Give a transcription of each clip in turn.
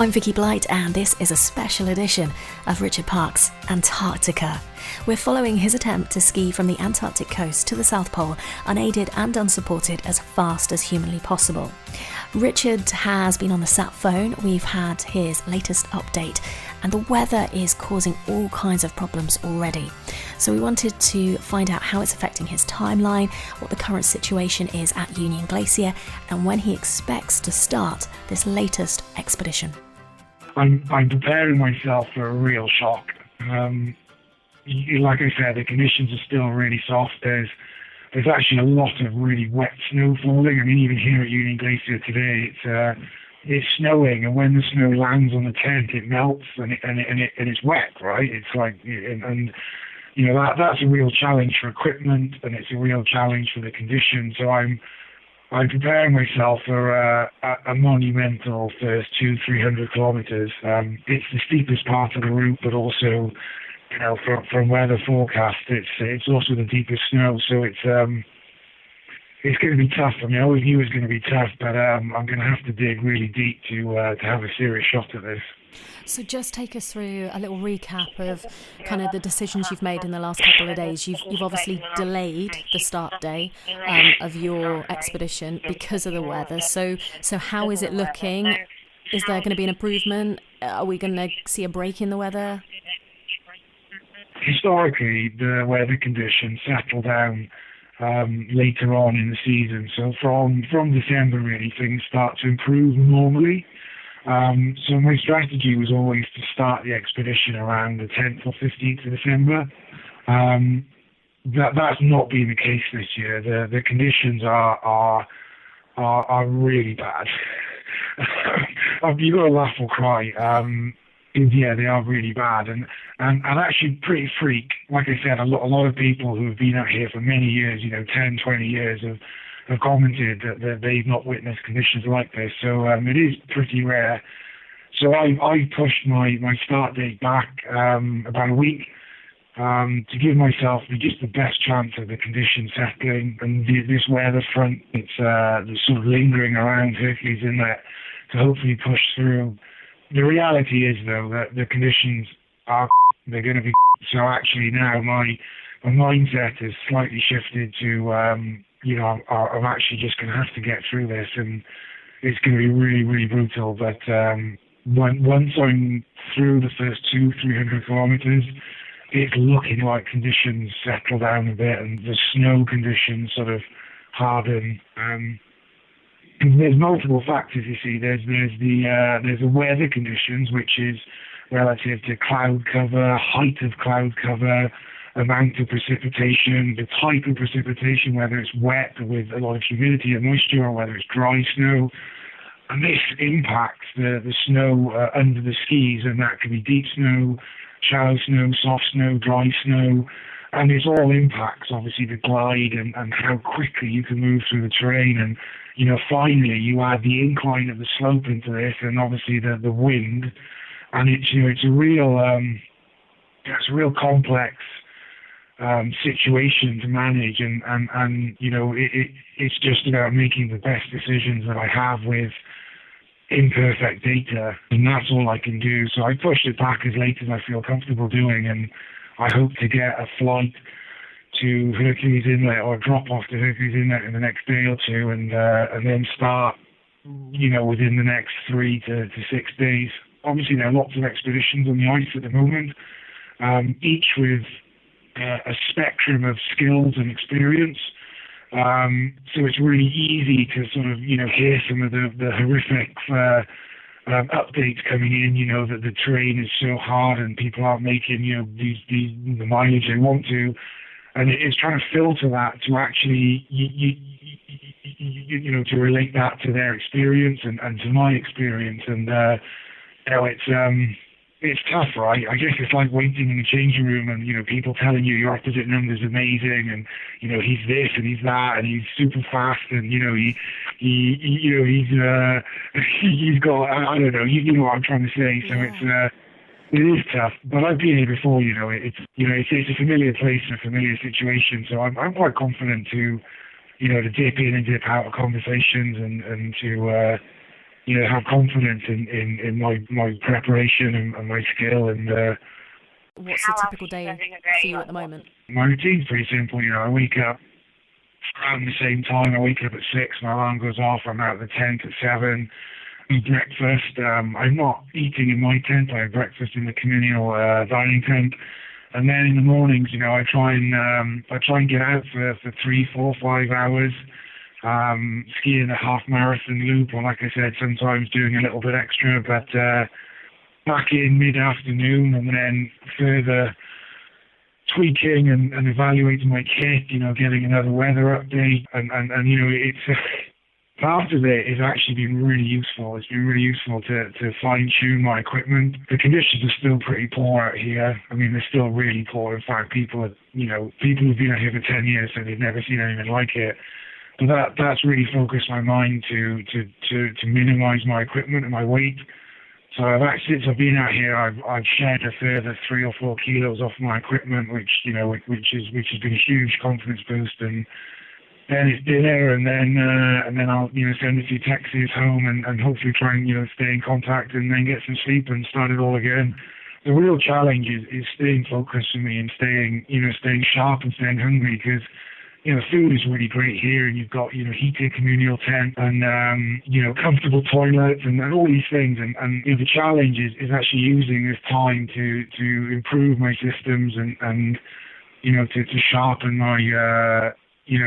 I'm Vicki Blight, and this is a special edition of Richard Park's Antarctica. We're following his attempt to ski from the Antarctic coast to the South Pole, unaided and unsupported, as fast as humanly possible. Richard has been on the sat phone, we've had his latest update, and the weather is causing all kinds of problems already. So we wanted to find out how it's affecting his timeline, what the current situation is at Union Glacier, and when he expects to start this latest expedition. I'm preparing myself for a real shock. Like I said, the conditions are still really soft. There's actually a lot of really wet snow falling. I mean, even here at Union Glacier today, it's snowing, and when the snow lands on the tent, it melts and it's wet, right? It's like, and you know, that's a real challenge for equipment, and it's a real challenge for the conditions. So I'm preparing myself for a monumental first 200-300 kilometers. It's the steepest part of the route, but also, you know, from weather forecast, it's also the deepest snow. So it's going to be tough. I mean, I always knew it was going to be tough, but I'm going to have to dig really deep to have a serious shot at this. So just take us through a little recap of kind of the decisions you've made in the last couple of days. You've obviously delayed the start day of your expedition because of the weather. So how is it looking? Is there going to be an improvement? Are we going to see a break in the weather? Historically, the weather conditions settle down later on in the season. So from December, really, things start to improve normally. So my strategy was always to start the expedition around the 10th or 15th of December. That's not been the case this year. The conditions are really bad. You've got to laugh or cry. Yeah, they are really bad, and actually pretty freak. Like I said, a lot of people who have been out here for many years, 10, 20 years, have commented that they've not witnessed conditions like this. So it is pretty rare. So I pushed my start date back about a week to give myself just the best chance of the conditions settling. And this weather front, it's sort of lingering around Hercules Inlet to hopefully push through. The reality is, though, that the conditions they're going to be. So actually now my mindset has slightly shifted to, I'm actually just going to have to get through this, and it's going to be really, really brutal. But once I'm through the first 200-300 kilometers, it's looking like conditions settle down a bit, and the snow conditions sort of harden. There's multiple factors, you see. There's the weather conditions, which is relative to cloud cover, height of cloud cover, amount of precipitation, the type of precipitation, whether it's wet with a lot of humidity and moisture, or whether it's dry snow. And this impacts the snow under the skis, and that could be deep snow, shallow snow, soft snow, dry snow. And this all impacts, obviously, the glide and how quickly you can move through the terrain. And, finally, you add the incline of the slope into this, and obviously the wind. And it's a real complex situation to manage. And it's just about making the best decisions that I have with imperfect data. And that's all I can do. So I pushed it back as late as I feel comfortable doing, and I hope to get a flight to Hercules Inlet or drop off to Hercules Inlet in the next day or two, and then start, within the next 3 to 6 days. Obviously, there are lots of expeditions on the ice at the moment, each with a spectrum of skills and experience. So it's really easy to sort of, hear some of the horrific updates coming in, that the terrain is so hard and people aren't making, the mileage they want to. And it's trying to filter that to actually, to relate that to their experience and to my experience. And, it's tough, right? I guess it's like waiting in the changing room and, people telling you your opposite number's amazing and, he's this and he's that and he's super fast and, he's got, I don't know, you know what I'm trying to say. So it is tough, but I've been here before, it's a familiar place and a familiar situation. So I'm quite confident to, to dip in and dip out of conversations and to, have confidence in my preparation and my skill. And what's a typical day for you at the moment? my routine's pretty simple. I wake up around the same time. I wake up at 6. My alarm goes off. I'm out of the tent at 7. Eat breakfast. I'm not eating in my tent. I have breakfast in the communal dining tent. And then in the mornings, I try and get out for 3, 4, 5 hours, skiing a half marathon loop, or like I said, sometimes doing a little bit extra, but back in mid-afternoon, and then further tweaking and evaluating my kit, getting another weather update, and it's part of it has actually been really useful. It's been really useful to fine-tune my equipment. The conditions are still pretty poor out here. I mean, they're still really poor. In fact, people who've been out here for 10 years said they've never seen anything like it. But that's really focused my mind to minimise my equipment and my weight. So since I've been out here, I've shed a further 3 or 4 kilos off my equipment, which has been a huge confidence boost. And then it's dinner, and then I'll send a few texts home and hopefully try and stay in contact and then get some sleep and start it all again. The real challenge is staying focused for me and staying sharp and staying hungry, because food is really great here, and you've got heated communal tent and comfortable toilets and all these things, and the challenge is actually using this time to improve my systems and to sharpen my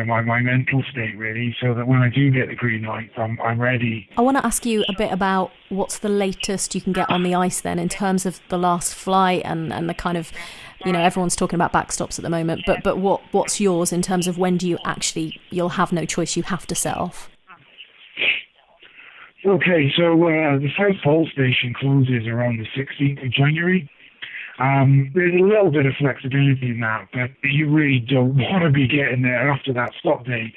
my mental state, really, so that when I do get the green light, I'm ready. I want to ask you a bit about what's the latest you can get on the ice then, in terms of the last flight and the kind of, everyone's talking about backstops at the moment, but what's yours in terms of when do you'll have no choice, you have to set off? Okay, so the South Pole station closes around the 16th of January. There's a little bit of flexibility in that, but you really don't want to be getting there after that stop date,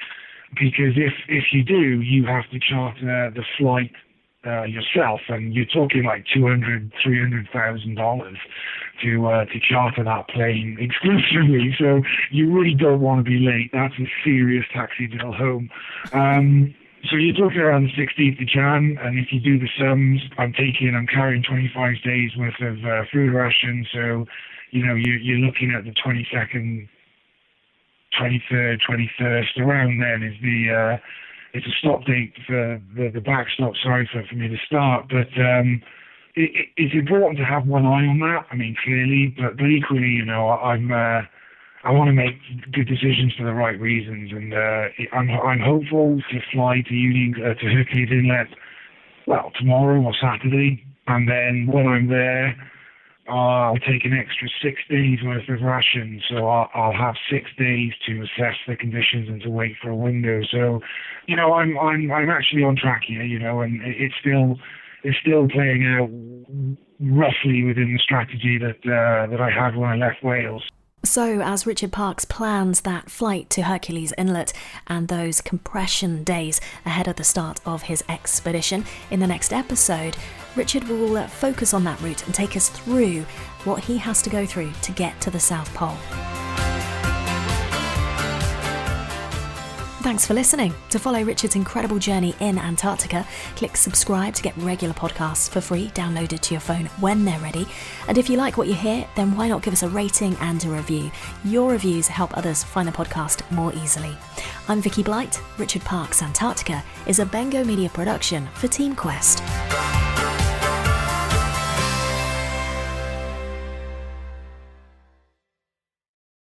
because if you do, you have to charter the flight yourself, and you're talking like $200,000-$300,000 to charter that plane exclusively. So you really don't want to be late. That's a serious taxi bill home. So you're talking around the 16th of Jan, and if you do the sums, I'm carrying 25 days worth of food rations. So, you're looking at the 22nd, 23rd, 21st. Around then is it's a stop date for the backstop. Sorry for me to start, but it's important to have one eye on that. I mean, clearly, but equally, I want to make good decisions for the right reasons, and I'm hopeful to fly to Hercules Inlet, tomorrow or Saturday, and then when I'm there, I'll take an extra 6 days worth of rations, so I'll have 6 days to assess the conditions and to wait for a window. So, I'm actually on track here, and it's still playing out roughly within the strategy that I had when I left Wales. So, as Richard Parkes plans that flight to Hercules Inlet and those compression days ahead of the start of his expedition, in the next episode, Richard will focus on that route and take us through what he has to go through to get to the South Pole. Thanks for listening. To follow Richard's incredible journey in Antarctica, click subscribe to get regular podcasts for free, downloaded to your phone when they're ready. And if you like what you hear, then why not give us a rating and a review? Your reviews help others find the podcast more easily. I'm Vicki Blight. Richard Parkes Antarctica is a Bengo Media production for Team Quest.